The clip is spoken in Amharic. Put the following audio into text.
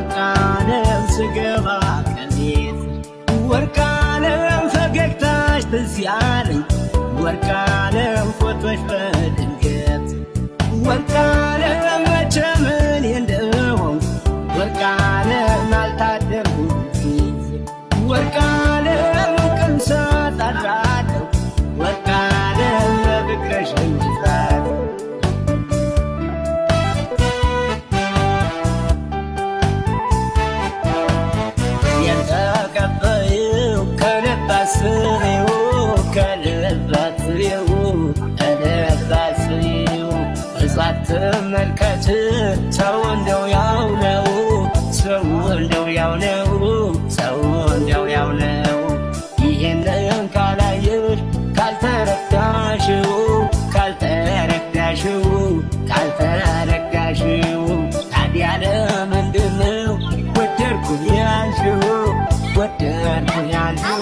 ወርቃለም ስገባ ከቤት ወርቃለም ፈገግታሽ ትዝ ያለኝ ወርቃለም ፎቶሽ በድንገት ወርቃለም መቼም እኔ እንደሆንኩ ወርቃለም አልታደልኩም ፊት ወርቃለም ቀን ሰጣሻለሁ ወርቃለም በፍቅርሽ ብዛት የተቀበይው ከልብ አስቢው ከልብ አስቢው ከልብ አስቢው እሷት ተመልከት ሰው እንደው ያው ነው ሰው እንደው ያው ነው ሰው እንደው ያው ነው ይሄንን ካላየሽ ካልተረዳሽው ካልተረዳሽው ካልተረዳሽው ታዲያ ለምንድነው ወደድኩኝ ያልሽው ወደድኩኝ ያልሽው